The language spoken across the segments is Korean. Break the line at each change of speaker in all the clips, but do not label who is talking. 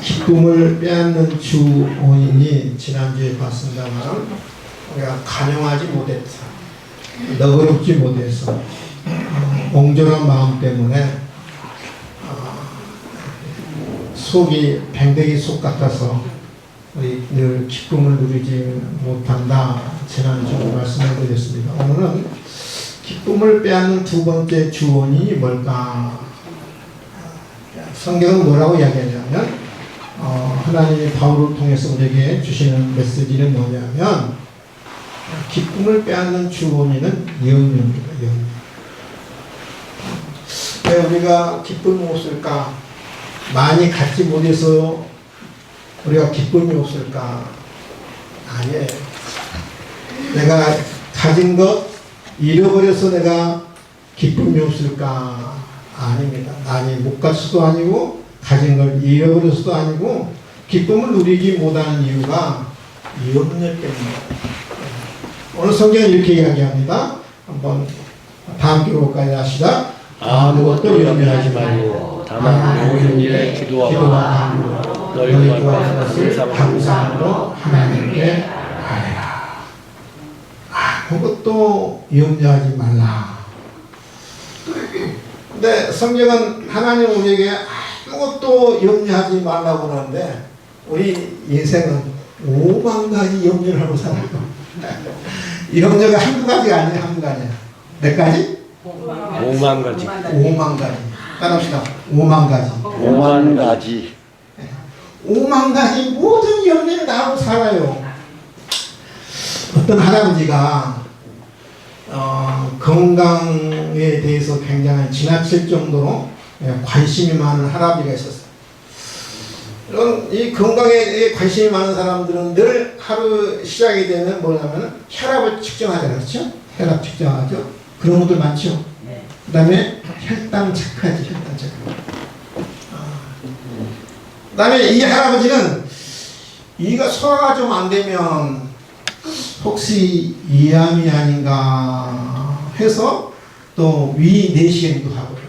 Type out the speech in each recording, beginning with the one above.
기쁨을 빼앗는 주 원인이 지난주에 봤습니다만 우리가 간용하지 못했어, 너그럽지 못해서 옹졸한 마음 때문에 속이 뱅뱅이 속 같아서 우리 늘 기쁨을 누리지 못한다, 지난주 말씀을 드렸습니다. 오늘은 기쁨을 빼앗는 두 번째 주 원인이 뭘까? 성경은 뭐라고 이야기하냐면 하나님이 바울을 통해서 우리에게 주시는 메시지는 뭐냐면 기쁨을 빼앗는 주 원인은 염려입니다. 염려. 왜 우리가 기쁨이 없을까? 많이 갖지 못해서 우리가 기쁨이 없을까? 아니에요. 내가 가진 것 잃어버려서 내가 기쁨이 없을까? 아닙니다. 많이 못 가서도 아니고 가진 걸 잃어버려서도 아니고 기쁨을 누리지 못하는 이유가 염려 때문입니다. 오늘 성경은 이렇게 이야기합니다. 한번 다 함께 볼까요? 하시다.
아무것도 염려하지 말고 다만 모든 일에 기도와 너희 구하는 것을 감사함으로 하나님께 아뢰라.
아무것도 염려하지 말라. 근데 성경은 하나님 우리에게 아무것도 염려하지 말라고 하는데 우리 인생은 5만 가지 염려를 하고 살아요. 염려가 한두 가지가 아니에요. 한두 가지야. 몇 가지?
5만 가지.
5만 가지. 따라합시다. 5만 가지.
5만 가지.
5만 가지 모든 염려를 다 하고 살아요. 어떤 할아버지가 건강에 대해서 굉장히 지나칠 정도로 관심이 많은 할아버지가 있었어요. 이 건강에 관심이 많은 사람들은 늘 하루 시작이 되면 뭐냐면 혈압을 측정하잖아요. 그렇죠? 혈압 측정하죠. 그런 분들 많죠. 그 다음에 혈당 체크하지. 혈당 체크. 그 다음에 이 할아버지는 이가 소화가 좀 안 되면 혹시 이암이 아닌가 해서 또 위 내시경도 하고요.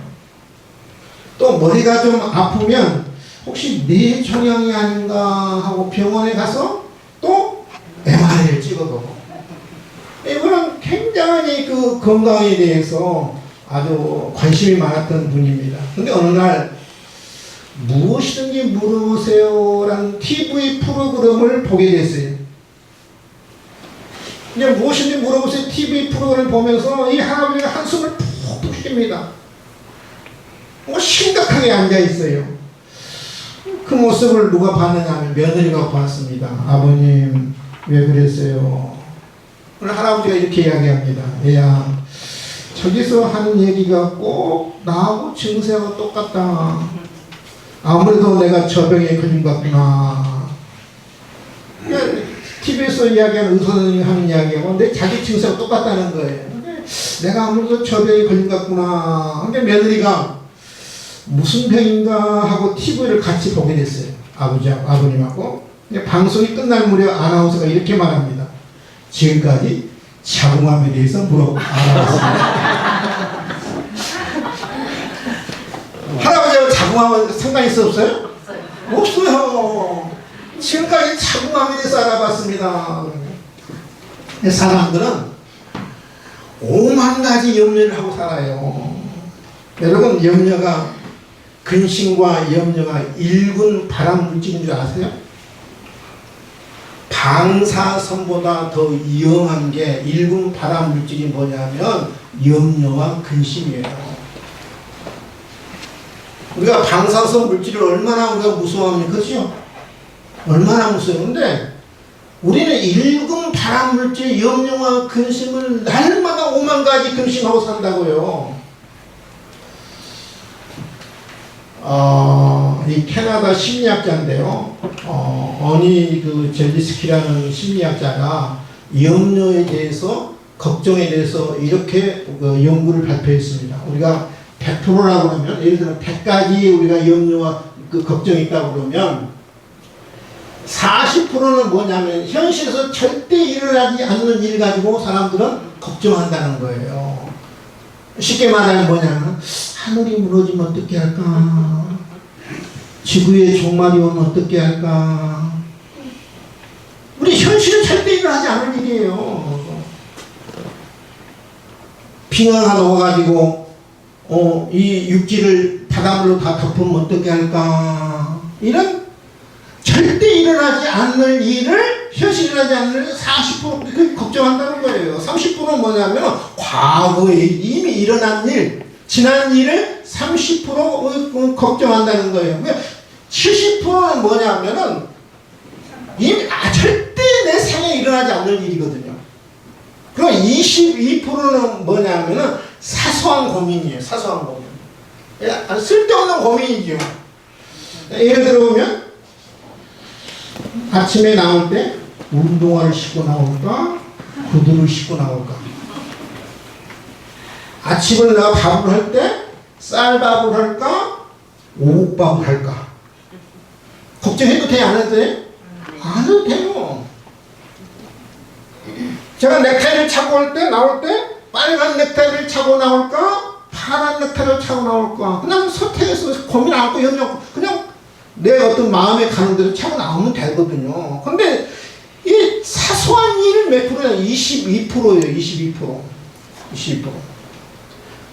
또 머리가 좀 아프면 혹시 뇌종양이 아닌가 하고 병원에 가서 또 MRI를 찍어보고. 이분은 굉장히 그 건강에 대해서 아주 관심이 많았던 분입니다. 근데 어느 날 무엇이든지 물어보세요라는 TV 프로그램을 보게 됐어요. 이제 무엇인지 물어보세요 TV 프로그램을 보면서 이 할아버지가 한숨을 푹푹 쉽니다. 심각하게 앉아 있어요. 그 모습을 누가 봤느냐 하면 며느리가 봤습니다. 아버님 왜 그랬어요? 오늘 할아버지가 이렇게 이야기합니다. 얘야, 저기서 하는 얘기가 꼭 나하고 증세하고 똑같다. 아무래도 내가 저 병에 걸린 것 같구나. TV에서 이야기하는 의사 선생님이 하는 이야기하고 내 자기 증세가 똑같다는 거예요. 근데 내가 아무래도 저 병에 걸린 것 같구나. 근데 며느리가 무슨 병인가 하고 TV를 같이 보게 됐어요. 아버님하고. 방송이 끝날 무렵 아나운서가 이렇게 말합니다. 지금까지 자궁암에 대해서 알아봤습니다. 할아버지하고 자궁암은 상관이 없어요? 없어요. 지금까지 자궁암에 대해서 알아봤습니다. 사람들은 5만 가지 염려를 하고 살아요. 여러분, 염려가 근심과 염려가 일군 발암 물질인 줄 아세요? 방사선보다 더 위험한 게 일군 발암 물질이 뭐냐면 염려와 근심이에요. 우리가 방사선 물질을 얼마나 우리가 무서워합니까? 그렇죠? 얼마나 무서워요. 근데 우리는 일군 발암 물질 염려와 근심을 날마다 5만 가지 근심하고 산다고요. 이 캐나다 심리학자인데요. 어니 젤리스키라는 심리학자가 염려에 대해서, 걱정에 대해서 이렇게 연구를 발표했습니다. 우리가 100%라고 하면, 예를 들어 100가지 우리가 염려와 걱정이 있다고 그러면 40%는 뭐냐면 현실에서 절대 일어나지 않는 일 가지고 사람들은 걱정한다는 거예요. 쉽게 말하면 뭐냐면 하늘이 무너지면 어떻게 할까? 지구의 종말이 오면 어떻게 할까? 우리 현실은 절대 일어나지 않을 일이에요. 빙하가 녹아가지고 이 육지를 바닷물로 다 덮으면 어떻게 할까? 이런 절대 일어나지 않을 일을, 현실이 일어나지 않을 일을 40% 걱정한다는 거예요. 30%는 뭐냐면 과거에 이미 일어난 일, 지난 일을 30% 걱정한다는 거예요. 70%는 뭐냐면은 이미 절대 내 생에 일어나지 않을 일이거든요. 그럼 22%는 뭐냐면은 사소한 고민이에요. 사소한 고민. 쓸데없는 고민이죠. 예를 들어보면 아침에 나올 때 운동화를 신고 나올까? 구두를 신고 나올까? 아침을 내가 밥을 할 때 쌀밥을 할까? 오곡밥을 할까? 걱정해도 돼? 안 해도 돼? 안 해도 돼요. 제가 넥타이를 차고 올 때, 나올 때 빨간 넥타이를 차고 나올까? 파란 넥타이를 차고 나올까? 그냥 선택해서 고민 안 하고 염려, 그냥 내 어떤 마음에 가는 대로 차고 나오면 되거든요. 근데 이 사소한 일을 몇 프로냐? 22%예요. 22%. 22%.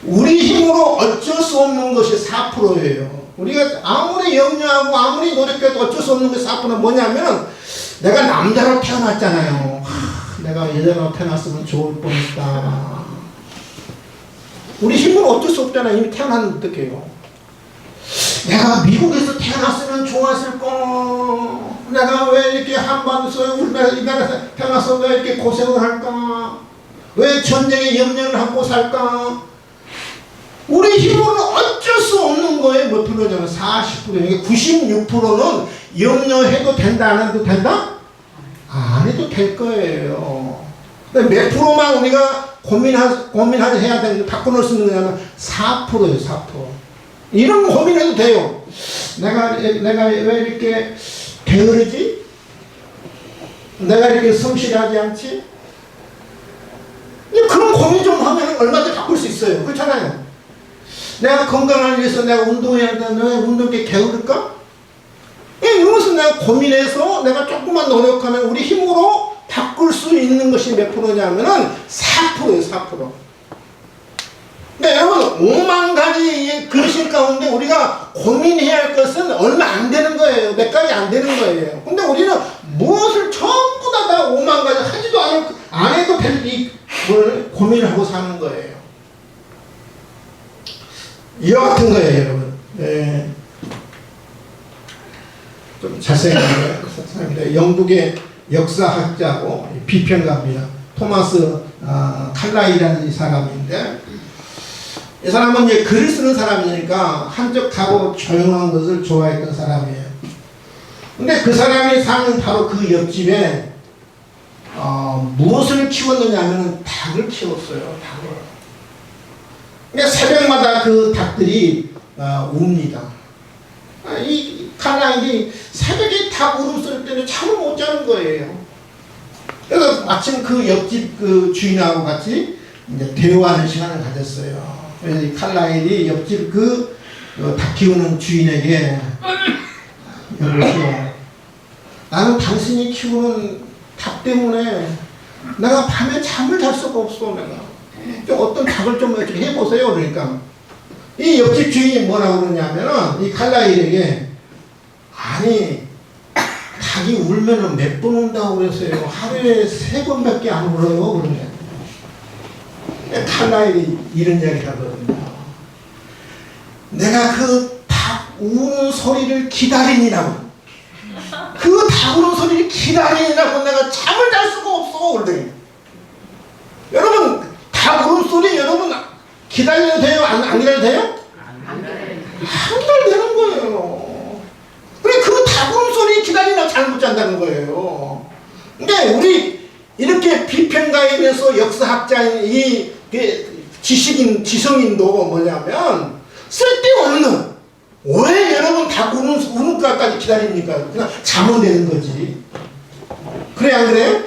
우리 힘으로 어쩔 수 없는 것이 4%예요. 우리가 아무리 염려하고 아무리 노력해도 어쩔 수 없는 게 4%는 뭐냐면 내가 남자로 태어났잖아요. 내가 여자로 태어났으면 좋을 뻔했다. 우리 힘으로 어쩔 수 없잖아. 이미 태어났는데 어떡해요. 내가 미국에서 태어났으면 좋았을 거. 내가 왜 이렇게 한반도에서 우리나라에서 태어나서 왜 이렇게 고생을 할까? 왜 전쟁에 염려를 하고 살까? 우리 힘으로는 어쩔 수 없는 거에 몇 프로냐면 40%. 96%는 염려해도 된다, 안 해도 된다? 안 해도 될 거예요. 몇 프로만 우리가 고민해야 되는데 바꿔놓을 수 있는 거냐면 4%예요, 4%. 이런 거 고민해도 돼요. 내가 왜 이렇게 게으르지? 내가 이렇게 성실하지 않지? 그런 고민 좀 하면 얼마든지 바꿀 수 있어요. 그렇잖아요. 내가 건강을 위해서 내가 운동해야 되는데 왜 운동에 게으를까? 이것은 내가 고민해서 내가 조금만 노력하면 우리 힘으로 바꿀 수 있는 것이 몇 프로냐면은 4%예요, 4%. 네, 여러분, 5만 가지 근심 가운데 우리가 고민해야 할 것은 얼마 안 되는 거예요. 몇 가지 안 되는 거예요. 근데 우리는 무엇을 전부 다 5만 가지 하지도 안 해도 될 걸 고민을 하고 사는 거예요. 이와 같은 거예요, 여러분. 네. 좀 잘생긴 사람인데, 영국의 역사학자고 비평가입니다. 토마스 칼라이라는 이 사람인데, 이 사람은 이제 글을 쓰는 사람이니까 한적하고 조용한 것을 좋아했던 사람이에요. 근데 그 사람이 사는 바로 그 옆집에 무엇을 키웠느냐 하면 닭을 키웠어요. 닭을. 그러니까 새벽마다 그 닭들이 웁니다. 이 칼라인이 새벽에 닭 울음소리 때문에 잠을 못 자는 거예요. 그래서 마침 그 옆집 그 주인하고 같이 이제 대화하는 시간을 가졌어요. 그래서 이 칼라일이 옆집 닭 키우는 주인에게 여보세요. 나는 당신이 키우는 닭 때문에 내가 밤에 잠을 잘 수가 없어. 내가 좀 어떤 닭을 좀 어떻게 해보세요. 그러니까 이 옆집 주인이 뭐라고 그러냐면은 이 칼라일에게 아니 닭이 울면은 몇 번 운다고 그랬어요. 하루에 3번밖에 안 울어요. 그러면 칼라일이 이런 이야기를 하거든요. 내가 그 닭 우는 소리를 기다리느라고 그 닭 우는 소리를 기다리느라고 내가 잠을 잘 수가 없어. 그러더니 여러분 닭 우는 소리 여러분 기다려도 돼요? 안 기다려도 돼요? 안 되는 거예요. 그래 그 닭 우는 소리 기다리느라고 잠을 못 잔다는 거예요. 근데 우리 이렇게 비평가이면서 역사학자인 이 지성인도 뭐냐면 쓸데없는 왜 여러분 닭 우는 것까지 기다립니까? 그냥 잠은 되는 거지. 그래 안 그래요?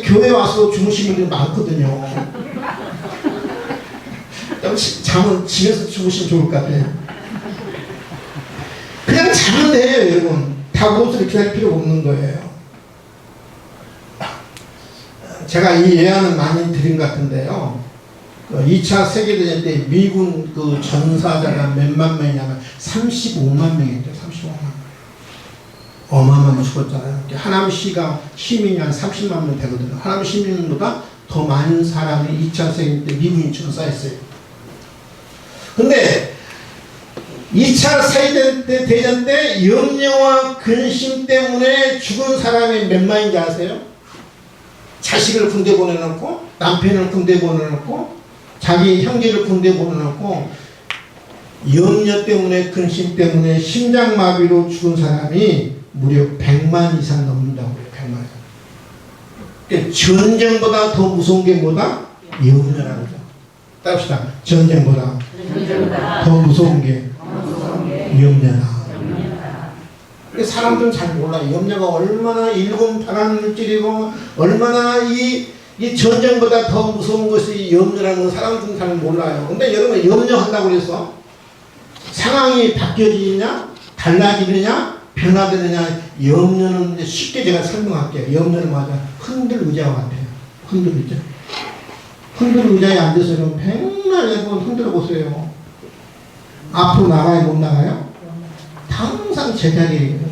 교회 와서 주무시는 분들 많거든요. 잠은 집에서 주무시면 좋을 것 같아요. 그냥 자면 돼요, 여러분. 다 무엇을 기다릴 필요가 없는 거예요. 제가 이 예화는 많이 드린 것 같은데요. 2차 세계대전 때 미군 그 전사자가 몇만 명이냐면 35만 명이었죠. 35만 명. 어마어마하게 죽었잖아요. 하남 시가 시민이 한 30만 명 되거든요. 하남 시민보다 더 많은 사람이 2차 세계 때 미군이 전사했어요. 근데 2차 세계대전 때 염려와 근심 때문에 죽은 사람이 몇 만인지 아세요? 자식을 군대 보내놓고 남편을 군대 보내놓고 자기 형제를 군대 보내놓고 염려 때문에 근심 때문에 심장마비로 죽은 사람이 무려 100만 이상 넘는다고요. 100만 이상. 그러니까 전쟁보다 더 무서운 게 뭐다? 염려라는 거죠. 따릅시다. 전쟁보다 더 무서운 게 염려다. 사람들은 잘 몰라요. 염려가 얼마나 일곱 파란 물질이고 얼마나 이 전쟁보다 더 무서운 것이 염려라는 건 사람들은 잘 몰라요. 근데 여러분 염려한다고 해서 상황이 바뀌어지느냐 달라지느냐 변화되느냐 염려는 쉽게 제가 설명할게요. 염려는 맞아 흔들 의자 같아요. 흔들 의자. 흔들 의자에 앉아서 여러분 백날 여러분 흔들어 보세요. 앞으로 나가요 못 나가요? 항상 제자리예요.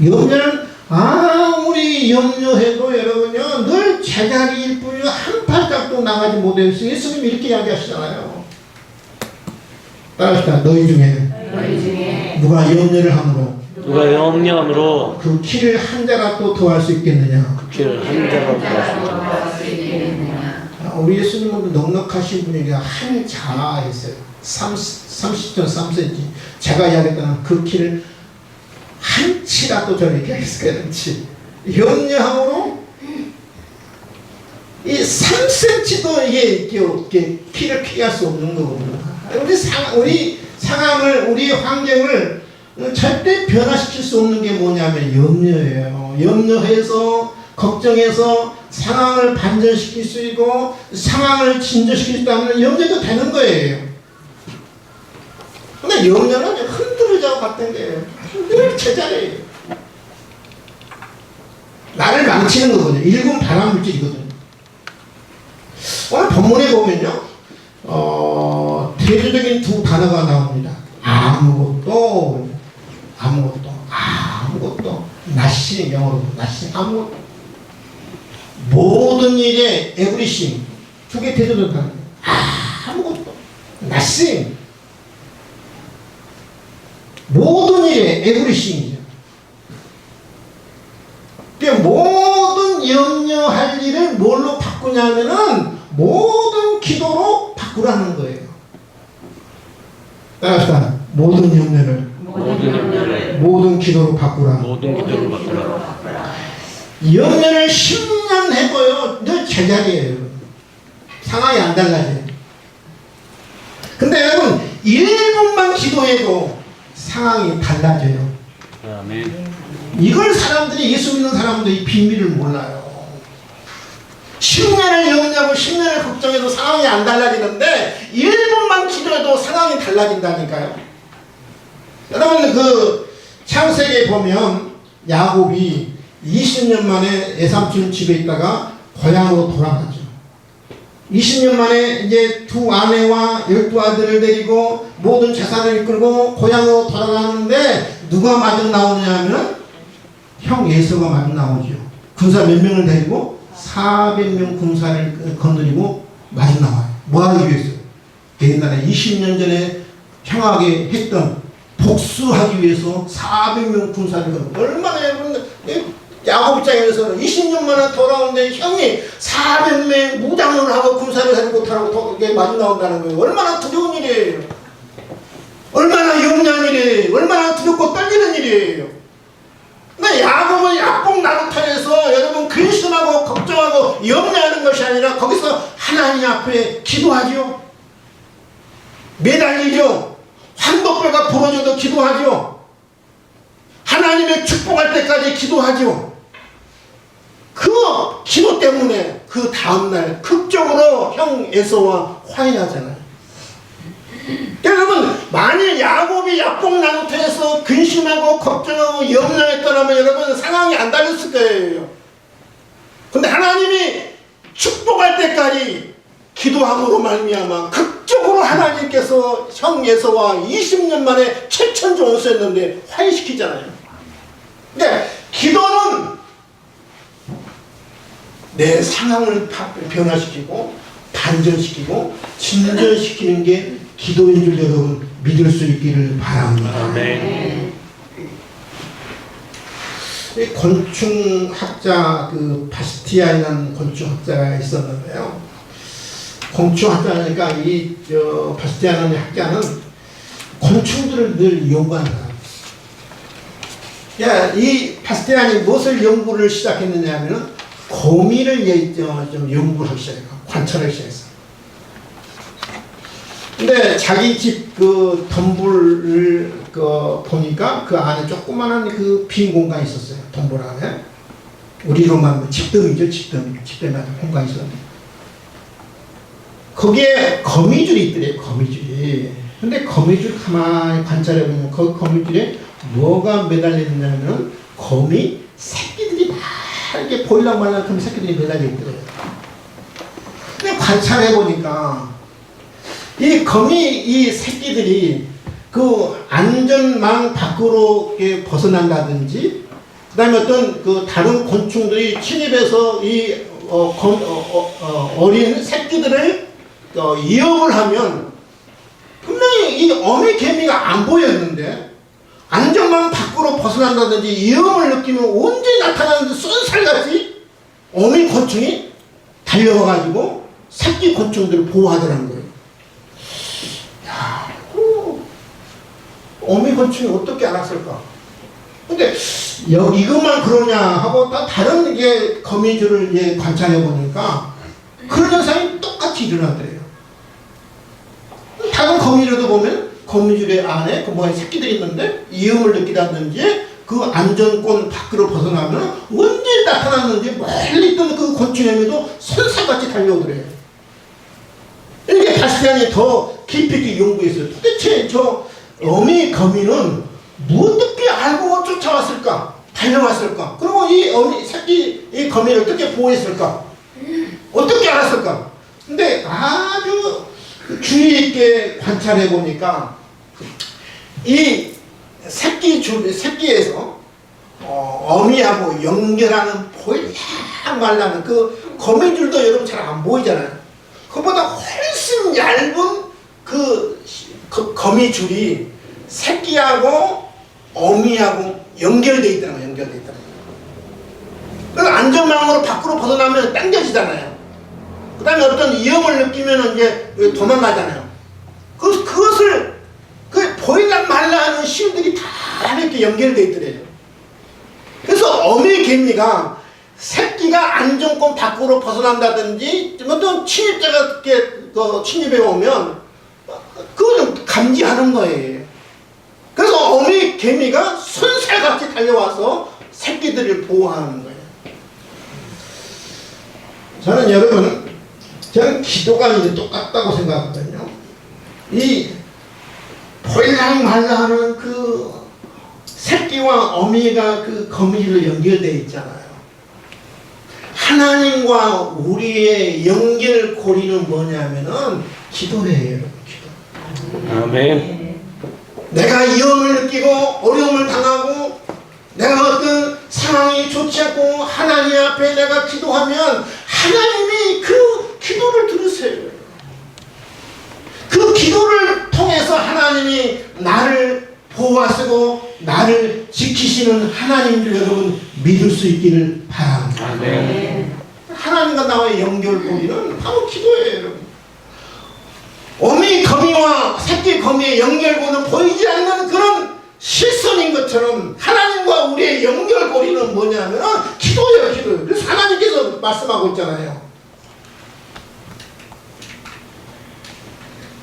염려는 아무리 염려해도 여러분요 늘 제자리일 뿐이요 한 발짝도 나가지 못해요. 예수님이 이렇게 이야기하시잖아요. 따라합시다. 너희 중에 누가 염려를 함으로
누가 염려함으로
그 키를 한 자라도 더할 수 있겠느냐.
그 키를 한 자라도 더할 수 있겠느냐.
우리 예수님은 넉넉하신 분이니까 한 자 했어요. 30.3cm. 제가 이야기했던 그 키를 한 치라도 저렇게 했을까요? 한 치. 염려함으로 이 3cm도 이게 키를 피할 수 없는 거거든요. 우리 상황을, 우리 환경을 절대 변화시킬 수 없는 게 뭐냐면 염려예요. 염려해서, 걱정해서 상황을 반전시킬 수 있고, 상황을 진전시킬 수 있다면 염려도 되는 거예요. 근데 염려는 흔들리자고 같은 게 늘 제자리예요. 나를 망치는 거거든요. 일군 발암물질이거든요. 오늘 본문에 보면요, 대조적인 두 단어가 나옵니다. 아무것도, nothing, 영어로 nothing, 아무것도. 모든 일에 everything. 두 개 대조적 단어. 아무것도, nothing. 모든 일에 everything이죠. 그러니까 모든 염려할 일을 뭘로 바꾸냐면은 모든 기도로 바꾸라는 거예요. 따라합시다. 모든 염려를 모든 기도로 바꾸라. 염려를 10년 해봐요. 늘 제자리예요. 상황이 안 달라져요. 근데 여러분 1분만 기도해도 상황이 달라져요.
아멘.
이걸 사람들이 예수 믿는 사람들이 비밀을 몰라요. 10년을 염려하고 10년을 걱정해도 상황이 안 달라지는데 1분만 기도해도 상황이 달라진다니까요. 여러분 그 창세기에 보면 야곱이 20년 만에 외삼촌 집에 있다가 고향으로 돌아가죠. 20년 만에 이제 두 아내와 12아들을 데리고 모든 재산을 이끌고 고향으로 돌아가는데 누가 마중 나오냐면 형 에서가 마중 나오죠. 군사 몇 명을 데리고 400명 군사를 거느리고 마중 나와요. 뭐 하기 위해서? 옛날에 20년 전에 형하게 했던 복수하기 위해서 400명 군사를 거느리고 얼마나 야곱 입장에서는 20년 만에 돌아오는데 형이 400명 무장을 하고 군사를 해고 타고 마주 나온다는 거예요. 얼마나 두려운 일이에요. 얼마나 염려한 일이에요. 얼마나 두렵고 떨리는 일이에요. 근데 야곱은 약복 나루터에서 여러분 근심하고 걱정하고 염려하는 것이 아니라 거기서 하나님 앞에 기도하죠. 매달리죠. 환복뼈가 부러져도 기도하죠. 하나님의 축복할 때까지 기도하죠. 그 기도 때문에 그 다음날 극적으로 형 에서와 화해하잖아요. 여러분 만일 야곱이 약복 낭토해서 근심하고 걱정하고 염려에 떠나면 여러분 상황이 안 달렸을 거예요. 근데 하나님이 축복할 때까지 기도함으로 말미암아 극적으로 하나님께서 형 예서와 20년 만에 최천조 원수였는데 화해시키잖아요. 근데 기도는 내 상황을 변화시키고 반전시키고 진전시키는 게 기도인 줄 여러분 믿을 수 있기를 바랍니다.
아멘.
곤충학자 그 바스티아이라는 곤충학자가 있었는데요. 곤충학자니까 이 바스티아라는 학자는 곤충들을 늘 연구하는 사람. 이 바스티아니 무엇을 연구를 시작했느냐 하면은 거미를 좀 연구를 하기 시작해요. 관찰하기 시작했어요. 근데 자기 집 그 덤불을 보니까 그 안에 조그마한 그 빈 공간이 있었어요. 덤불 안에. 우리로 말하면 집더미죠. 집더미 같은 공간이 있었는데. 거기에 거미줄이 있더래요. 거미줄이. 근데 거미줄 가만히 관찰해보면 그 거미줄에 뭐가 매달렸냐면 거미 새끼들이 막 이렇게 보일랑말랑한 새끼들이 매달려 있더래요. 근데 관찰해보니까 이 거미 이 새끼들이 그 안전망 밖으로 벗어난다든지 그 다음에 어떤 그 다른 곤충들이 침입해서 이 어린 새끼들을 위협을 하면 분명히 이 어미 개미가 안 보였는데 안전망 밖으로 벗어난다든지 위험을 느끼면 언제 나타나는데 쏜살같이 어미 곤충이 달려와가지고 새끼 곤충들을 보호하더라는 거예요. 야, 어미 곤충이 어떻게 알았을까? 근데 이것만 그러냐 하고 다른 게 거미줄을 관찰해 보니까 그런 현상이 똑같이 일어나더래요. 다른 거미줄도 보면 거미줄 안에 그 뭐가 새끼들이 있는데 위험을 느끼다든지 그 안전권 밖으로 벗어나면 언제 나타났는지 멀리 있던 그 곤충에도 선사같이 달려오더래요. 이렇게 바스티안이 더 깊이 있게 연구했어요. 도대체 저 어미 거미는 어떻게 알고 쫓아왔을까? 달려왔을까? 그리고 이 어미 새끼 이 거미를 어떻게 보호했을까? 어떻게 알았을까? 근데 아주 주의 있게 관찰해 보니까 이 새끼에서 어미하고 연결하는 보일랑 말랑한 그 거미줄도 여러분 잘 안 보이잖아요. 그보다 훨씬 얇은 그 거미줄이 새끼하고 어미하고 연결되어 있다는 거예요. 그래서 안전망으로 밖으로 벗어나면 당겨지잖아요. 그 다음에 어떤 위험을 느끼면 이제 도망가잖아요. 그것을 보일랑 말랑하는 실들이 다 이렇게 연결되어 있더래요. 그래서 어미 개미가 새끼가 안전권 밖으로 벗어난다든지 어떤 침입자가 이렇게 침입해 오면 그걸 감지하는 거예요. 그래서 어미 개미가 손살같이 달려와서 새끼들을 보호하는 거예요. 저는 기도가 이제 똑같다고 생각하거든요. 이 보일랑 말랑하는 그 새끼와 어미가 그 거미줄로 연결되어 있잖아요. 하나님과 우리의 연결고리는 뭐냐면은 기도래요, 여러분. 기도.
아멘.
내가 위험을 느끼고 어려움을 당하고 내가 어떤 상황이 좋지 않고 하나님 앞에 내가 기도하면 하나님이 그 기도를 들으세요. 그 기도를 통해서 하나님이 나를 보호하시고 나를 지키시는 하나님을 여러분 믿을 수 있기를 바랍니다.
아멘.
하나님과 나와의 연결고리는 바로 기도예요, 여러분. 어미 거미와 새끼 거미의 연결고리는 보이지 않는 그런 실선인 것처럼 하나님과 우리의 연결고리는 뭐냐면 기도예요, 기도. 그래서 하나님께서 말씀하고 있잖아요.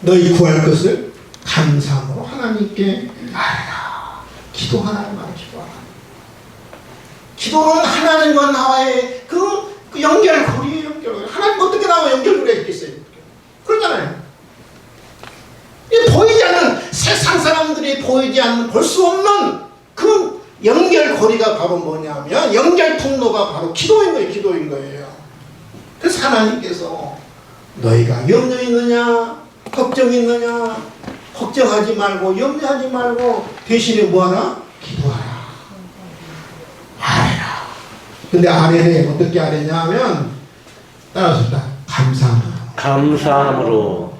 너희 구할 것을 감사함으로 하나님께 알아라. 기도하라 말이야, 기도하라. 기도는 하나님과 나와의 그 연결고리예요, 연결고리. 하나님 어떻게 나와 연결고리가 있겠어요? 그러잖아요. 이 보이지 않는 세상 사람들이 보이지 않는 볼 수 없는 그 연결고리가 바로 뭐냐면 연결 통로가 바로 기도인 거예요. 기도인 거예요. 그래서 하나님께서 너희가 염려 있느냐 걱정 있느냐 걱정하지 말고 염려하지 말고 대신에 뭐하라? 기도하라. 아뢰라. 근데 아뢰래 어떻게 아뢰냐 하면 따라서 감사함으로.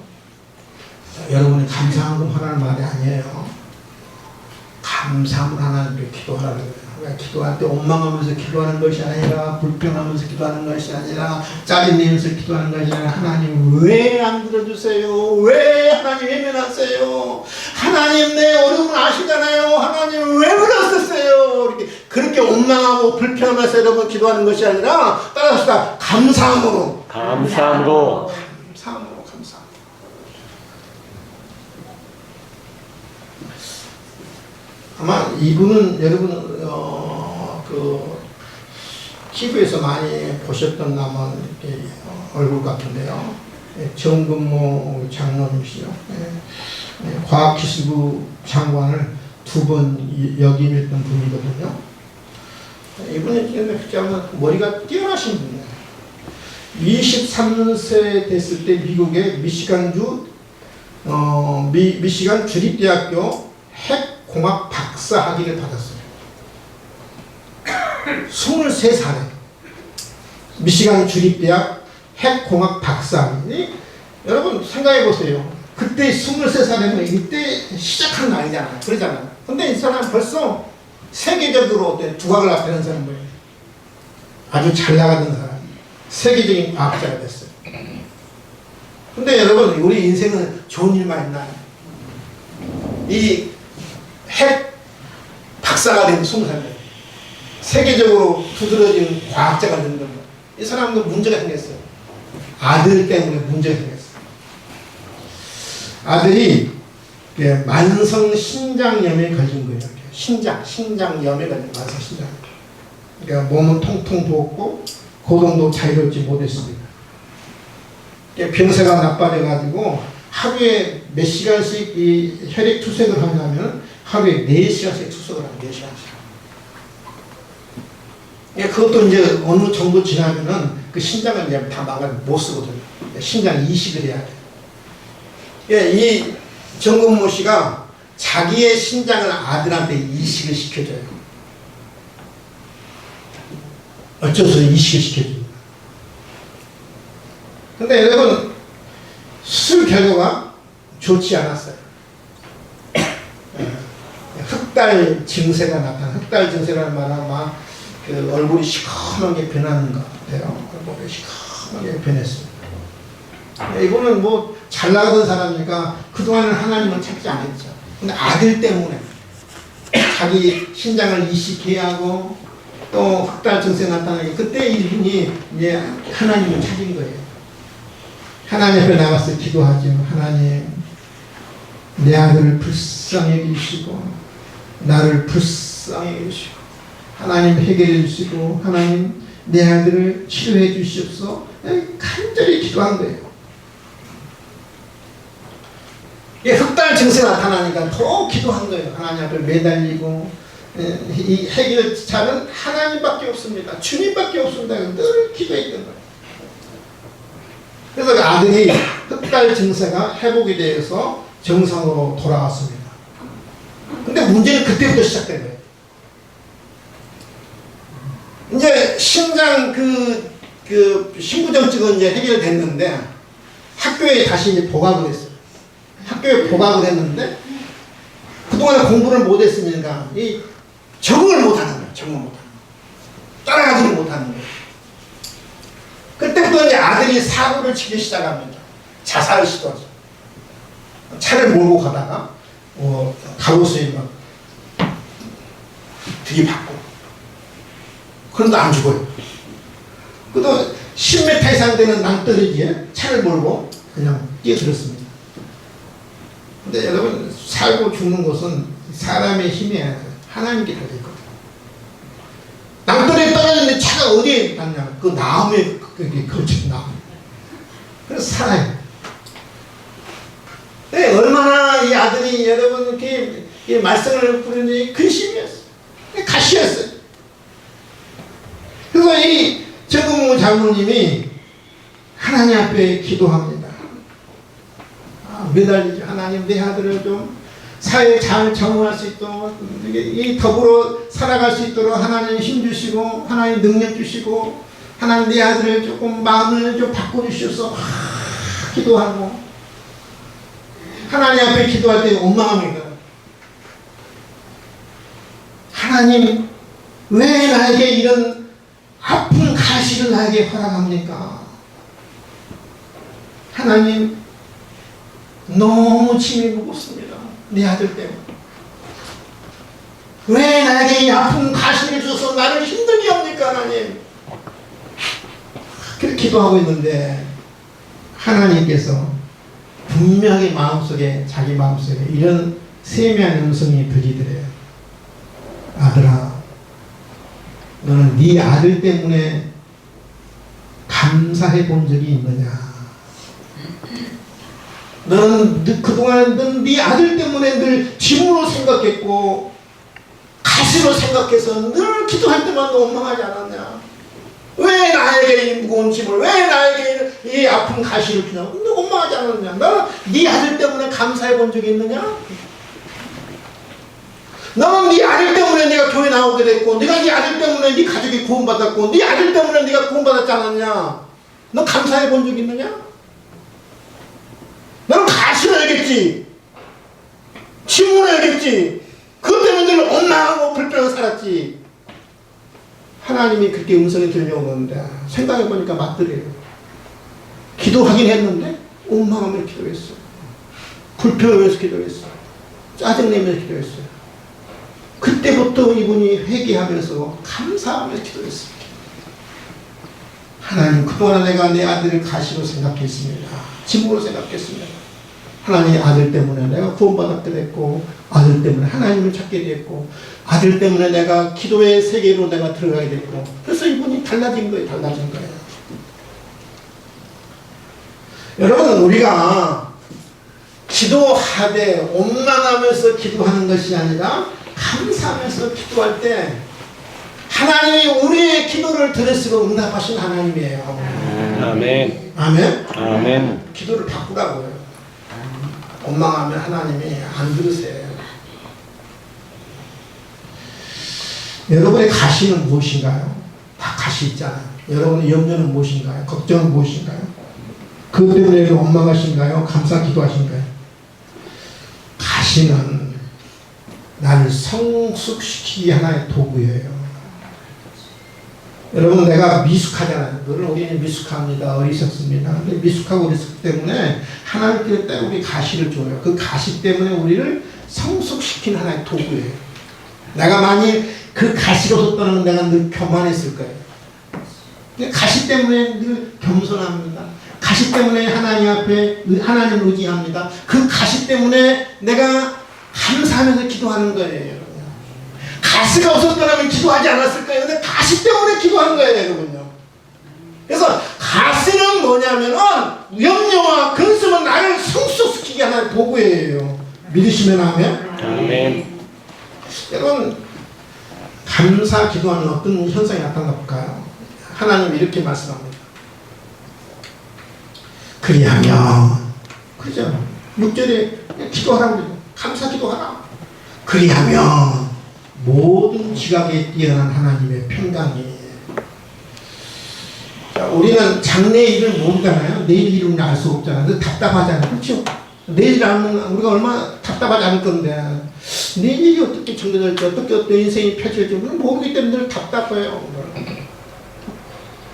여러분이 감사함으로 하라는 말이 아니에요. 감사함으로 하나님께 기도하라는 거예요. 그러니까 기도할 때 원망하면서 기도하는 것이 아니라 불평하면서 기도하는 것이 아니라 짜증내면서 기도하는 것이 아니라 하나님 왜 안 들어주세요? 왜 하나님 외면하세요? 하나님 내 어려움을 아시잖아요. 하나님 왜 그러셨어요? 이렇게 그렇게 원망하고 불평하면서 여러분 기도하는 것이 아니라 따라서 감사함으로.
감사함으로.
아마 이분은 여러분 그 TV에서 많이 보셨던 남은 이렇게 얼굴 같은데요. 정근모 장로님이시죠. 과학기술부 장관을 2번 역임했던 분이거든요. 이분이 지금 머리가 뛰어나신 분이에요. 23세 됐을 때 미국의 미시간주 미시간 주립대학교 핵공학 박사 학위를 받았어요. 23살에 미시간 주립대학 핵공학 박사 학위. 여러분 생각해 보세요. 그때 23살이면 이때 시작한 나이잖아요. 그러잖아요. 근데 이 사람은 벌써 세계적으로 두각을 나타내는 사람이에요. 아주 잘 나가던 사람. 세계적인 과학자가 됐어요. 근데 여러분 우리 인생은 좋은 일만 있나요? 이 핵 박사가 된 20살 세계적으로 두드러진 과학자가 된 겁니다. 이 사람도 문제가 생겼어요. 아들 때문에 문제가 생겼어요. 아들이 만성 신장염에 걸린 거예요. 신장염에 걸린 만성 신장. 그러니까 몸은 통통 부었고 고동도 자유롭지 못했습니다. 병세가 나빠져가지고 하루에 몇 시간씩 이 혈액 투석을 하냐면 하루에 4시간씩 투석을 하면 4시간씩. 그것도 이제 어느 정도 지나면은 그 신장을 이제 다 못 쓰거든요. 신장 이식을 해야 돼. 이 정근모 씨가 자기의 신장을 아들한테 이식을 시켜줘요. 어쩌서 이식을 시켜줍니다. 근데 여러분 수술 결과가 좋지 않았어요. 흑달 증세가 나타나. 흑달 증세라는 말은 아마 그 얼굴이 시커멓게 변하는 것 같아요. 얼굴이 시커멓게 변했습니다. 이거는 뭐 잘 나가던 사람이니까 그동안은 하나님을 찾지 않았죠. 근데 아들 때문에 자기 신장을 이식해야 하고 또 흑달 증세 나타나게 그때 이분이 이제 하나님을 찾은 거예요. 하나님 앞에 나가서 기도하죠. 하나님 내 아들을 불쌍히 여기시고 나를 불쌍히 여기시고 하나님 해결해 주시고 하나님 내 아들을 치료해 주시옵소서. 간절히 기도한 거예요. 흑달 증세 나타나니까 더 기도한 거예요. 하나님 앞에 매달리고 이 해결자는 하나님밖에 없습니다. 주님밖에 없습니다. 늘 기도했던 거예요. 그래서 아들이 흑달 증세가 회복이 되어서 정상으로 돌아왔습니다. 근데 문제는 그때부터 시작된 거예요. 이제 신장 신부정증은 이제 해결됐는데 학교에 다시 이제 복학을 했어요. 학교에 복학을 했는데 그동안 공부를 못했으니까 이 적응을 못하는 거예요. 적응을 못하는 거예요. 따라가지를 못하는 거예요. 그때부터 이제 아들이 사고를 치기 시작합니다. 자살을 시도하죠. 차를 몰고 가다가 가로수에 막 들이받고 그런데 안 죽어요. 그래도 10m 이상 되는 낭떠러지에 차를 몰고 그냥 뛰어들었습니다. 근데 여러분 살고 죽는 것은 사람의 힘이 아니라 하나님께 달려있거든요. 낭떠러지에 떨어졌는데 차가 어디에 갔냐? 그 나무에 걸친 나무. 그래서 살아요. 얼마나 이 아들이 여러분 이렇게 이 말씀을 부르니 근심이었어요. 가시였어요. 그래서 이 정금무 장로님이 하나님 앞에 기도합니다. 매달리죠. 하나님, 내 아들을 좀 사회에 잘 적응할 수 있도록, 이 더불어 살아갈 수 있도록 하나님 힘 주시고, 하나님 능력 주시고, 하나님 내 아들을 조금 마음을 좀 바꿔주셔서 기도하고, 하나님 앞에 기도할 때 원망합니다. 하나님, 왜 나에게 이런 아픈 가시를 나에게 허락합니까? 하나님, 너무 짐이 무겁습니다. 내 아들 때문에. 왜 나에게 이 아픈 가시를 주셔서 나를 힘들게 합니까, 하나님? 그렇게 기도하고 있는데 하나님께서 분명히 마음속에, 자기 마음속에 이런 세미한 음성이 들리더래요. 아들아, 너는 네 아들 때문에 감사해 본 적이 있느냐? 너는 그동안 네 아들 때문에 늘 짐으로 생각했고 가시로 생각해서 늘 기도할 때만 원망하지 않았냐? 왜 나에게 이 무거운 짐을, 왜 나에게 이 아픈 가시를 주냐고 너 원망하지 않았냐? 너는 네 아들 때문에 감사해 본 적이 있느냐? 너는 네 아들 때문에 네가 교회 나오게 됐고, 네가 네 아들 때문에 네 가족이 구원받았고, 네 아들 때문에 네가 구원받았지 않았냐? 너 감사해 본 적 있느냐? 너는 가시로 알겠지, 침으로 알겠지, 그것 때문에 늘 원망하고 불평하고 살았지. 하나님이 그렇게 음성이 들려오는데 생각해보니까 맞더래요. 기도하긴 했는데 원망하면서 기도했어, 불평하면서 기도했어, 짜증내면서 기도했어요. 그때부터 이분이 회개하면서 감사하면서 기도했습니다. 하나님, 그동안 내가 내 아들을 가시로 생각했습니다. 짐으로 생각했습니다. 하나님, 아들 때문에 내가 구원받게 됐고, 아들 때문에 하나님을 찾게 됐고, 아들 때문에 내가 기도의 세계로 내가 들어가게 됐고, 그래서 이분이 달라진 거예요. 달라진 거예요. 여러분, 우리가 기도하되 원망하면서 기도하는 것이 아니라 감사하면서 기도할 때 하나님이 우리의 기도를 들으시고 응답하신 하나님이에요.
아멘.
아멘?
아멘.
기도를 바꾸라고요. 원망하면 하나님이 안 들으세요. 여러분의 가시는 무엇인가요? 다 가시 있잖아요. 여러분의 염려는 무엇인가요? 걱정은 무엇인가요? 그것 때문에 원망하신가요? 감사 기도하신가요? 가시는 나를 성숙시키기 하나의 도구예요. 여러분, 내가 미숙하잖아요. 너는 우리는 미숙합니다. 어리석습니다. 근데 미숙하고 어리석기 때문에 하나님께서 때로 우리 가시를 줘요. 그 가시 때문에 우리를 성숙시키는 하나의 도구예요. 내가 만일 그 가시가 없었다면 내가 늘 교만했을 거예요. 가시 때문에 늘 겸손합니다. 가시 때문에 하나님 앞에 하나님을 의지합니다. 그 가시 때문에 내가 감사하면서 기도하는 거예요. 가시가 없었더라면 기도하지 않았을 거예요. 근데 가시 때문에 기도하는 거예요, 여러분요. 그래서 가시는 뭐냐면은 염려와 근심은 나를 성숙시키게 하는 도구예요. 믿으시면 하면.
아멘.
여러분, 감사 기도하면 어떤 현상이 나타날까요? 하나님이 이렇게 말씀합니다. 그리하면, 그죠? 6절에 기도하라고 그래요. 감사 기도하라. 그리하면 모든 지각에 뛰어난 하나님의 평강이. 자, 우리는 장래의 일을 모르잖아요. 내일 일은 알 수 없잖아요. 근데 답답하잖아요. 그렇죠? 내일 알면 우리가 얼마나 답답하지 않을 건데, 내일 일이 어떻게 정리될지, 어떻게 어떤 인생이 펼쳐질지 모르기 때문에 늘 답답해요.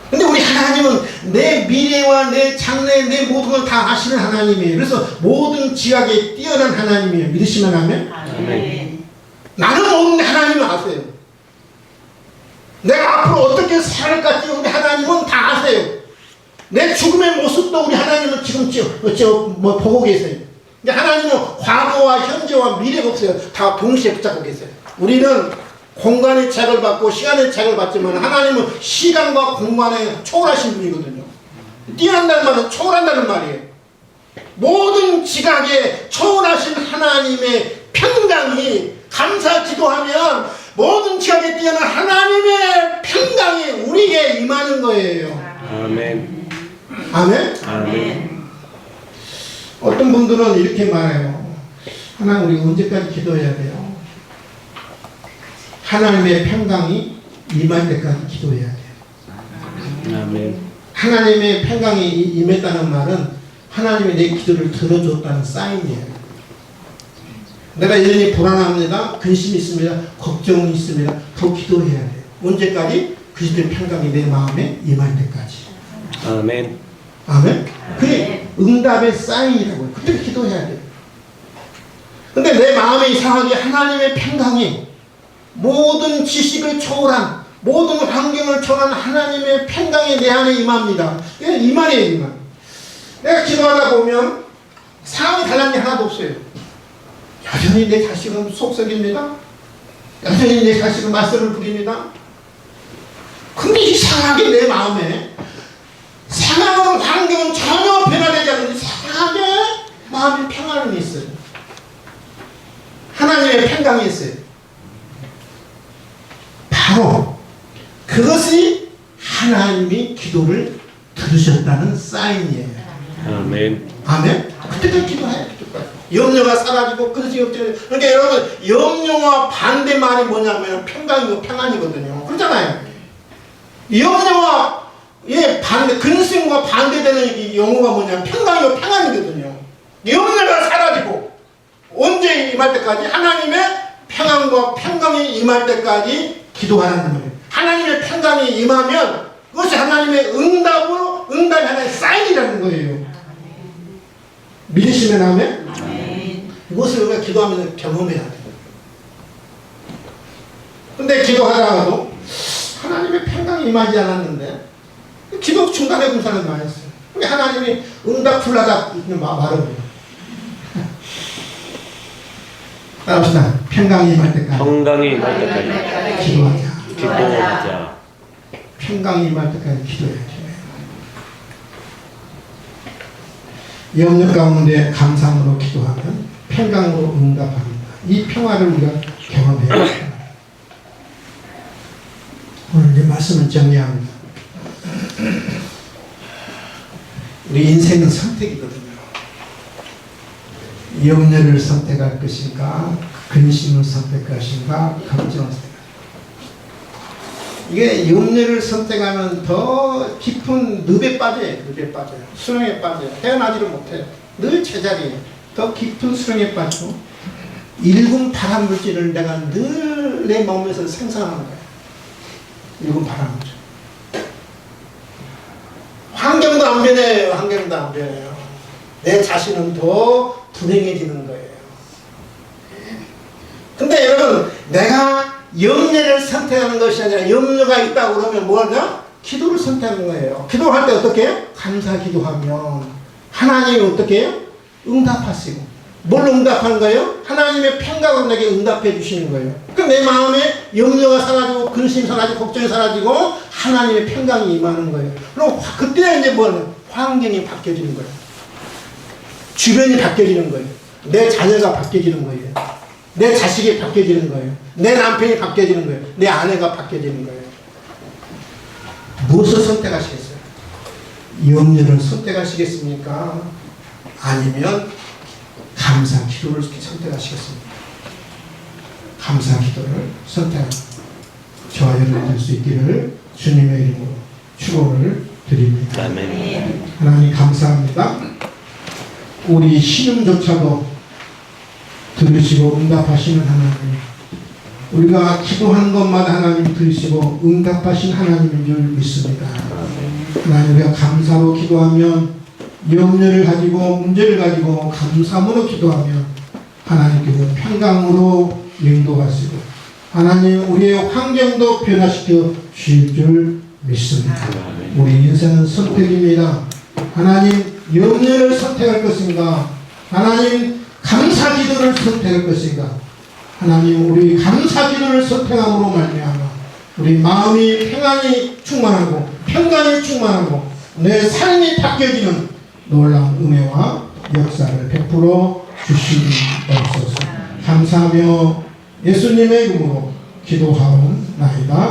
근데 우리 하나님은 내 미래와 내 장래, 내 모든 걸 다 아시는 하나님이에요. 그래서 모든 지각에 뛰어난 하나님이에요. 믿으시면 하면?
아멘.
나는 모르는데 하나님은 아세요. 내가 앞으로 어떻게 살을까 우리 하나님은 다 아세요. 내 죽음의 모습도 우리 하나님은 지금 보고 계세요. 근데 하나님은 과거와 현재와 미래가 없어요. 다 동시에 붙잡고 계세요. 우리는 공간의 책을 받고 시간의 책을 받지만 하나님은 시간과 공간에 초월하신 분이거든요. 뛰어난다는 말은 초월한다는 말이에요. 모든 지각에 초월하신 하나님의 평강이 감사 기도하면 모든 지각에 뛰어난 하나님의 평강이 우리에게 임하는 거예요.
아멘.
아멘?
아멘.
어떤 분들은 이렇게 말해요. 하나님 우리 언제까지 기도해야 돼요? 하나님의 평강이 임할 때까지 기도해야 돼요.
아멘.
하나님의 평강이 임했다는 말은 하나님이 내 기도를 들어줬다는 사인이에요. 내가 여전히 불안합니다. 근심이 있습니다. 걱정이 있습니다. 더 기도해야 돼요. 언제까지? 그리스도의 평강이 내 마음에 임할 때까지.
아멘.
아멘? 그게 응답의 사인이라고요. 그때 기도해야 돼요. 근데 내 마음에 이상하게 하나님의 평강이 모든 지식을 초월한 모든 환경을 초월한 하나님의 평강이 내 안에 임합니다. 이게 이만이에요, 이만. 내가 기도하다 보면 상황이 달라진 게 하나도 없어요. 여전히 내 자식은 속썩입니다. 여전히 내 자식은 맞서를 부립니다. 근데 이상하게 내 마음에 상황은 환경은 전혀 변화되지 않는데 이상하게 마음에 평안이 있어요. 하나님의 평강이 있어요. 바로 그것이 하나님이 기도를 들으셨다는 사인이에요.
아멘.
아멘? 그때까지 기도해요. 염려가 사라지고 근심이 없죠. 그러니까 여러분 염려와 반대 말이 뭐냐면 평강이고 평안이거든요. 그렇잖아요. 염려와 반대, 근심과 반대되는 이 용어가 뭐냐면 평강이고 평안이거든요. 염려가 사라지고 언제 임할 때까지? 하나님의 평안과 평강이 임할 때까지 기도하라는 거예요. 하나님의 평강이 임하면 그것이 하나님의 응답이 하나의 사인이라는 거예요. 믿으시면 하면? 이것을 우리가 기도하면서 경험해야 돼요. 근데 기도하다가도 하나님의 평강이 임하지 않았는데 기도 중단해 본 사람이 많았어요. 근데 하나님이 응답 풀라다 말하고요. 따라합시다. 평강이 임할 때까지
평강이 임할 때까지
기도하자.
기도하자.
평강이 임할 때까지 기도해야지. 염려 가운데 감사함으로 기도하면 평강으로 응답합니다. 이 평화를 우리가 경험해야 합니다. 오늘 이 말씀을 정리합니다. 우리 인생은 선택이거든요. 염려를 선택할 것인가, 근심을 선택할 것인가, 걱정을 선택할 것인가. 이게 염려를 선택하면 더 깊은 늪에 빠져요. 수렁에 빠져요. 헤어나지를 못해요. 늘 제자리에 더 깊은 수렁에 빠지고 일군 발암 물질을 내가 늘 내 몸에서 생산하는 거예요. 일군 발암 물질. 환경도 안 변해요. 환경도 안 변해요. 내 자신은 더 불행해지는 거예요. 근데 여러분, 내가 염려를 선택하는 것이 아니라 염려가 있다고 그러면 뭐하냐? 기도를 선택하는 거예요. 기도할 때 어떻게 해요? 감사 기도하면 하나님이 어떻게 해요? 응답하시고. 뭘 응답하는 거예요? 하나님의 평강으로 내게 응답해 주시는 거예요. 그러니까 내 마음에 염려가 사라지고 근심이 사라지고 걱정이 사라지고 하나님의 평강이 임하는 거예요. 그럼 그때 이제 뭐하냐? 환경이 바뀌어지는 거예요. 주변이 바뀌어지는 거예요. 내 자녀가 바뀌어지는 거예요. 내 자식이 바뀌어지는 거예요. 내 남편이 바뀌어지는 거예요. 내 아내가 바뀌어지는 거예요. 무엇을 선택하시겠어요? 염려를 선택하시겠습니까? 아니면 감사 기도를 선택하시겠습니까? 감사 기도를 선택합니다. 저와 여러분이 될 수 있기를 주님의 이름으로 축원을 드립니다.
아멘.
하나님 감사합니다. 우리 신음조차도 들으시고 응답하시는 하나님, 우리가 기도하는 것마다 하나님 들으시고 응답하신 하나님인 줄 믿습니다. 하나님, 우리가 감사로 기도하면, 염려를 가지고 문제를 가지고 감사함으로 기도하면 하나님께서 평강으로 인도하시고 하나님 우리의 환경도 변화시켜 주실 줄 믿습니다. 우리 인생은 선택입니다. 하나님, 염려를 선택할 것인가? 하나님, 감사 기도를 선택할 것인가? 하나님, 우리 감사 기도를 선택함으로 말미암아 우리 마음이 평안이 충만하고 평강이 충만하고 내 삶이 바뀌어지는 놀라운 은혜와 역사를 베풀어 주시옵소서. 감사하며 예수님의 이름으로 기도하옵나이다.